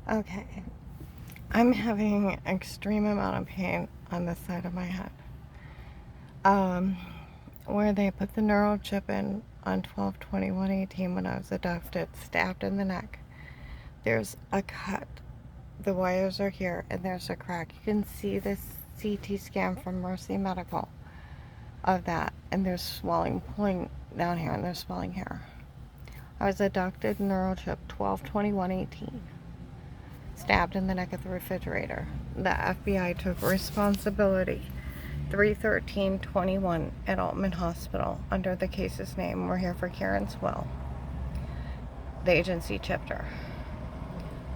Okay, I'm having an extreme amount of pain on this side of my head. Um, where they put the neural chip in on 12/21/18 when I was abducted, stabbed in the neck. There's a cut. The wires are here, and there's a crack. You can see this CT scan from Mercy Medical of that, and there's swelling pulling down here, and there's swelling here. I was abducted, neural chip 12/21/18. Stabbed in the neck at the refrigerator. The FBI took responsibility 3/13/21 at Altman Hospital under the case's name. We're here for Karen's will. The agency chipped her.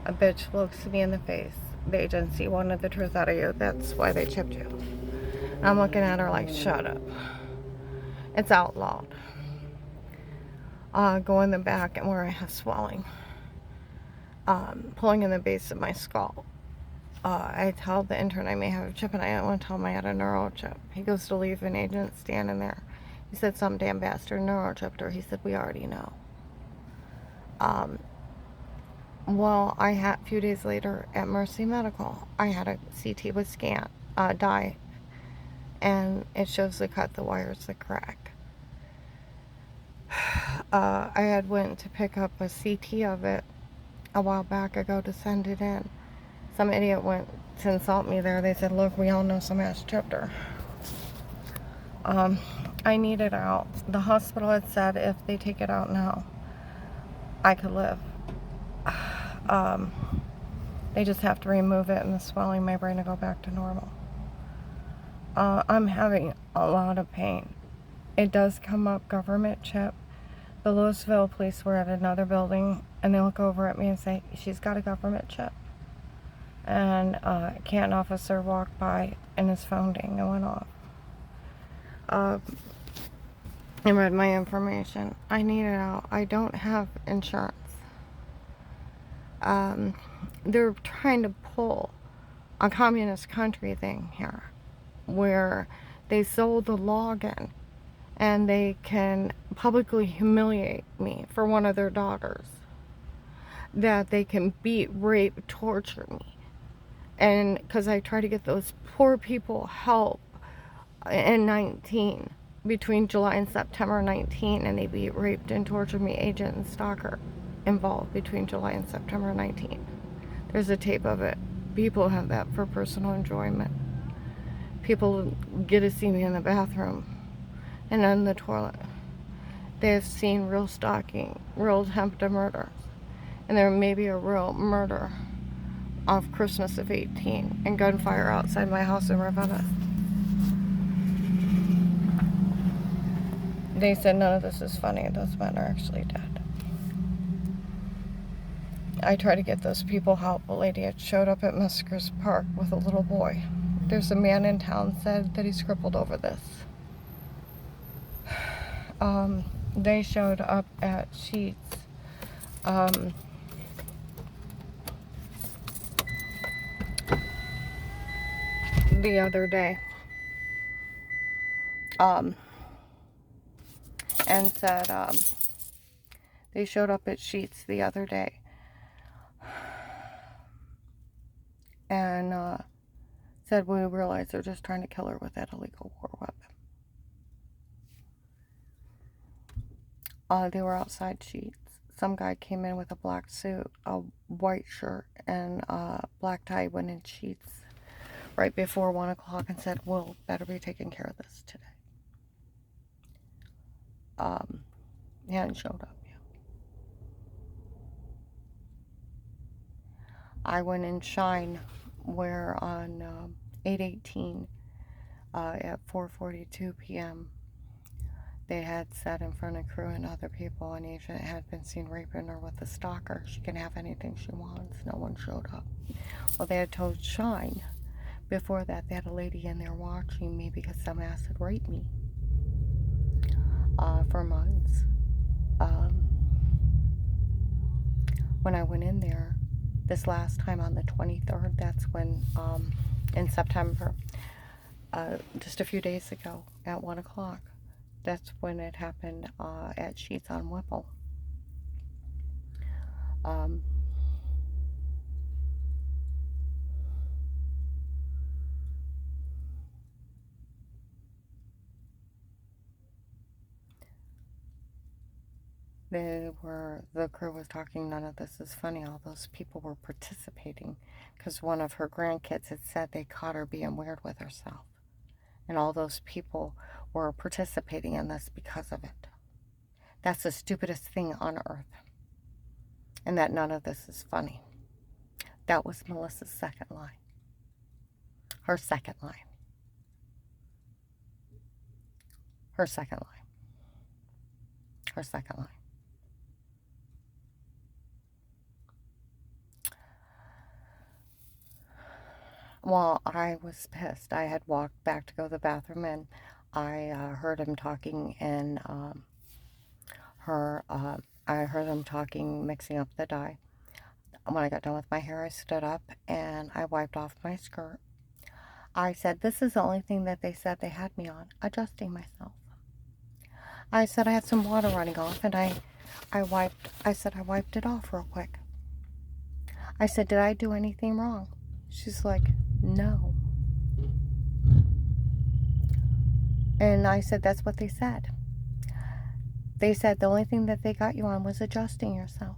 A bitch looks me in the face. The agency wanted the truth out of you. That's why they chipped you. I'm looking at her like, shut up. It's outlawed. Go in the back and where I have swelling. Pulling in the base of my skull. I tell the intern I may have a chip, and I don't want to tell him I had a neural chip. He goes to leave, an agent standing there. He said, some damn bastard neural chipped her. He said, we already know. Well, a few days later at Mercy Medical, I had a CT with dye, and it shows the cut, the wires, the crack. I had went to pick up a CT of it a while back ago to send it in. Some idiot went to insult me there. They said, look, we all know some ass chipped her. I need it out. The hospital had said if they take it out now, I could live. They just have to remove it and the swelling in my brain to go back to normal. I'm having a lot of pain. It does come up government chip. The Louisville police were at another building and they look over at me and say, she's got a government chip. And a Canton officer walked by and his phone ding and went off. And read my information. I need it out. I don't have insurance. They're trying to pull a communist country thing here where they sold the login and they can publicly humiliate me for one of their daughters, that they can beat, rape, torture me, and because I try to get those poor people help in 19 between July and September 19, and they beat, raped, and tortured me, agent and stalker involved between July and September 19. There's a tape of it. People have that for personal enjoyment. People get to see me in the bathroom and in the toilet. They have seen real stalking, real attempt to murder, and there may be a real murder of Christmas of 18 and gunfire outside my house in Ravenna. They said none of this is funny. Those men are actually dead. I try to get those people help. A lady had showed up at Musker's Park with a little boy. There's a man in town said that he's crippled over this. They showed up at Sheets. The other day. And said, they showed up at Sheets the other day. And, said, we realize they're just trying to kill her with that illegal war weapon. They were outside Sheets. Some guy came in with a black suit, a white shirt, and a black tie, went in Sheets right before 1 o'clock and said, we'll better be taking care of this today. He hadn't showed up yet. I went in Shine, where on 8/18 at 4:42 p.m. they had said in front of crew and other people, an agent had been seen raping her with a stalker. She can have anything she wants. No one showed up. Well, they had told Shine before that they had a lady in there watching me because some ass had raped me for months. When I went in there this last time on the 23rd, that's when, in September, just a few days ago at 1 o'clock, that's when it happened at Sheets on Whipple. The crew was talking, none of this is funny. All those people were participating because one of her grandkids had said they caught her being weird with herself. And all those people were participating in this because of it. That's the stupidest thing on earth. And that none of this is funny. That was Melissa's second line. Her second line. Her second line. Her second line. Well, I was pissed. I had walked back to go to the bathroom, and I heard him talking in I heard him talking, mixing up the dye. When I got done with my hair, I stood up and I wiped off my skirt. I said, this is the only thing that they said they had me on, adjusting myself. I said I had some water running off, and I wiped it off real quick. I said, did I do anything wrong? She's like, no. And I said, that's what they said. They said the only thing that they got you on was adjusting yourself.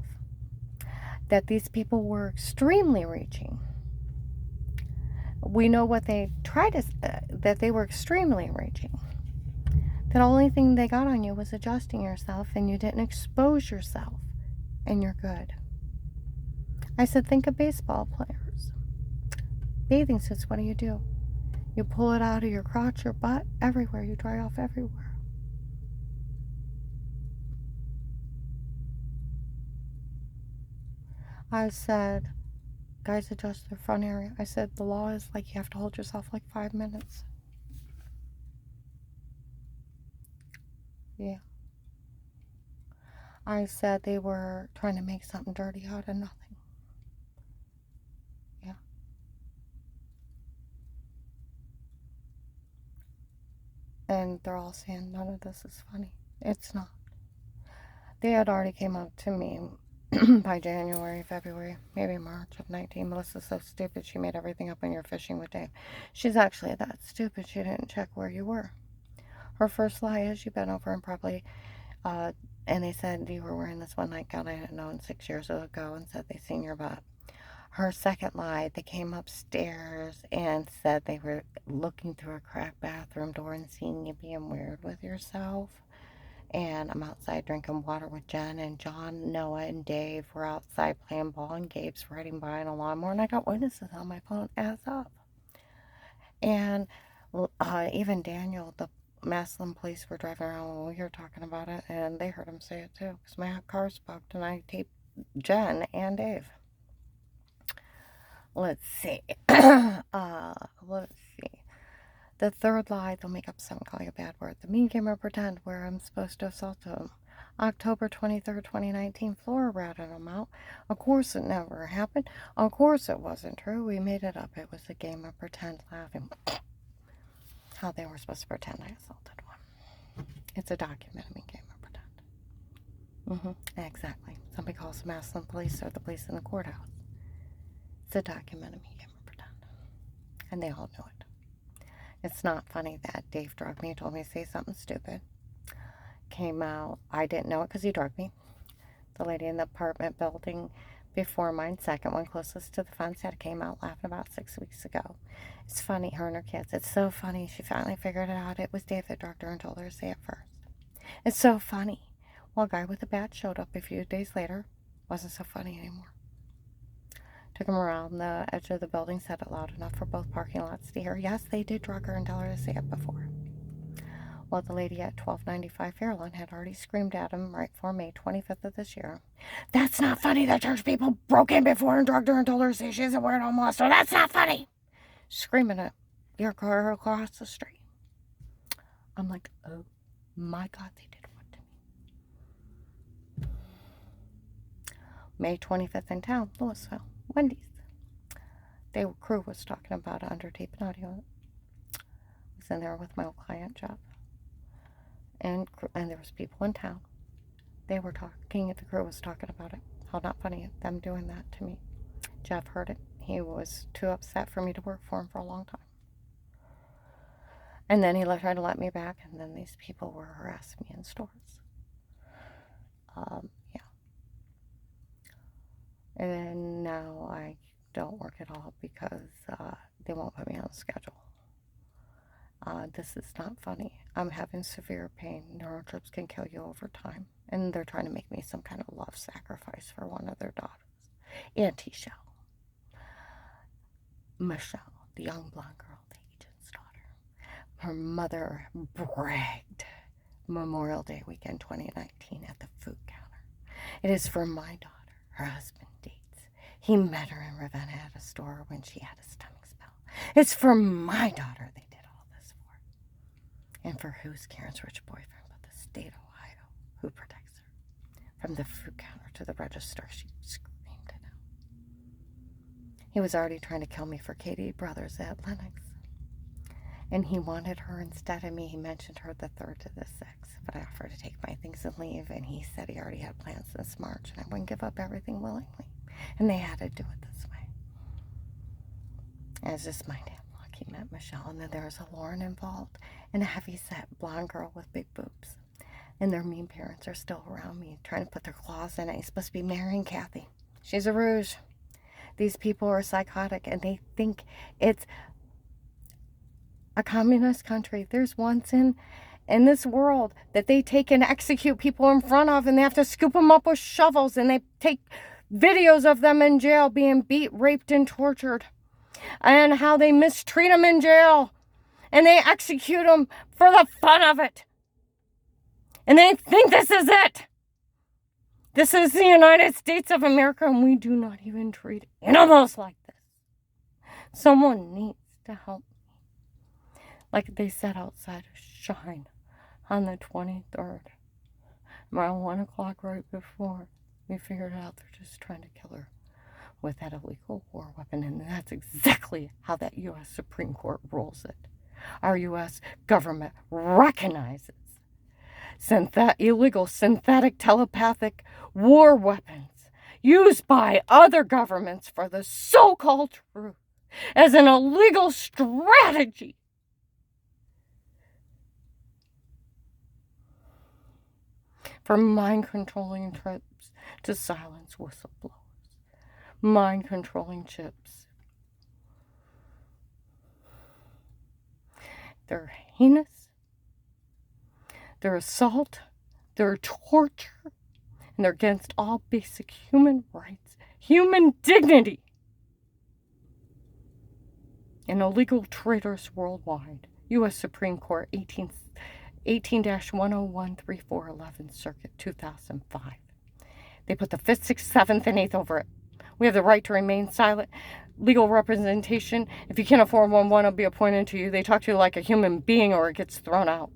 That these people were extremely reaching. We know what they tried to, that they were extremely reaching. The only thing they got on you was adjusting yourself, and you didn't expose yourself, and you're good. I said, think of baseball players. Bathing suits, what do? You pull it out of your crotch, your butt, everywhere. You dry off everywhere. I said, guys adjust their front area. I said, the law is like you have to hold yourself like 5 minutes. Yeah. I said they were trying to make something dirty out of nothing. Yeah. And they're all saying none of this is funny. It's not. They had already came up to me by January, February, maybe March of 19. Melissa's so stupid she made everything up when you're fishing with Dave. She's actually that stupid she didn't check where you were. Her first lie is you bent over and probably, and they said you were wearing this one nightgown I hadn't known 6 years ago, and said they seen your butt. Her second lie, they came upstairs and said they were looking through a cracked bathroom door and seeing you being weird with yourself. And I'm outside drinking water with Jen, and John, Noah, and Dave were outside playing ball, and Gabe's riding by in a lawnmower, and I got witnesses on my phone as up. And even Daniel, the Maslin police were driving around when we were talking about it, and they heard him say it too, because my car spoke, and I taped Jen and Dave. Let's see. Let's see. The third lie, they'll make up something, call you a bad word. The mean gamer pretend where I'm supposed to assault him. October 23rd, 2019, Flora ratted him out. Of course it never happened. Of course it wasn't true. We made it up. It was a game of pretend laughing. How they were supposed to pretend I assaulted one. It's a documented mean game of pretend. Exactly. Somebody calls the Maslin police or the police in the courthouse. It's a documented mean game of pretend. And they all knew it. It's not funny that Dave drugged me, told me to say something stupid. Came out, I didn't know it because he drugged me. The lady in the apartment building before mine, second one closest to the fence, came out laughing about 6 weeks ago. It's funny, her and her kids. It's so funny. She finally figured it out. It was Dave that drugged her and told her to say it first. It's so funny. Well, a guy with a bat showed up a few days later. Wasn't so funny anymore. Took him around the edge of the building, said it loud enough for both parking lots to hear. Yes, they did drug her and tell her to say it before. Well, the lady at 1295 Fairlawn had already screamed at him right before May 25th of this year. That's not funny. The church people broke in before and drugged her and told her to say she's a weirdo monster. That's not funny. Screaming at your car across the street. I'm like, oh my God, they did what to me. May 25th in town, Louisville, Wendy's. The crew was talking about it under tape and audio. I was in there with my old client, Jeff. And there was people in town. They were talking, the crew was talking about it. How not funny, them doing that to me. Jeff heard it. He was too upset for me to work for him for a long time. And then he tried to let me back, and then these people were harassing me in stores. Yeah. And now I don't work at all because they won't put me on the schedule. This is not funny. I'm having severe pain. Neurotrips can kill you over time. And they're trying to make me some kind of love sacrifice for one of their daughters. Auntie Shell. Michelle, the young blonde girl, the agent's daughter. Her mother bragged Memorial Day weekend 2019 at the food counter. It is for my daughter. Her husband dates. He met her in Ravenna at a store when she had a stomach spell. It's for my daughter they did all this for. And for who's Karen's rich boyfriend but the state of Ohio, who protects her? From the food counter to the register, she screamed it out. He was already trying to kill me for Katie Brothers at Lennox. And he wanted her instead of me. He mentioned her the 3rd to the 6th, but I offered to take my things and leave, and he said he already had plans this March, and I wouldn't give up everything willingly. And they had to do it this way. As just my damn luck, he met Michelle, and then there was a Lauren involved, and a heavy-set blonde girl with big boobs. And their mean parents are still around me, trying to put their claws in it. He's supposed to be marrying Kathy. She's a rouge. These people are psychotic, and they think it's a communist country. There's ones in this world that they take and execute people in front of, and they have to scoop them up with shovels, and they take videos of them in jail being beat, raped, and tortured, and how they mistreat them in jail, and they execute them for the fun of it. And they think this is it. This is the United States of America, and we do not even treat animals like this. Someone needs to help. Like they said outside of Shine on the 23rd, around 1 o'clock right before, we figured out they're just trying to kill her with that illegal war weapon. And that's exactly how that U.S. Supreme Court rules it. Our U.S. government recognizes illegal synthetic telepathic war weapons used by other governments for the so-called truth as an illegal strategy. For mind-controlling trips to silence whistleblowers. Mind-controlling chips. They're heinous. They're assault. They're torture. And they're against all basic human rights. Human dignity. And illegal traitors worldwide. U.S. Supreme Court 18-1013411 Circuit 2005. They put the 5th, 6th, 7th, and 8th over it. We have the right to remain silent. Legal representation. If you can't afford one will be appointed to you. They talk to you like a human being or it gets thrown out.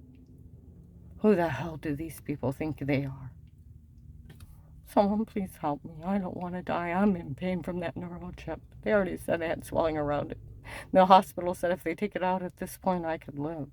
Who the hell do these people think they are? Someone please help me. I don't want to die. I'm in pain from that neurochip. They already said I had swelling around it. The hospital said if they take it out at this point, I could live.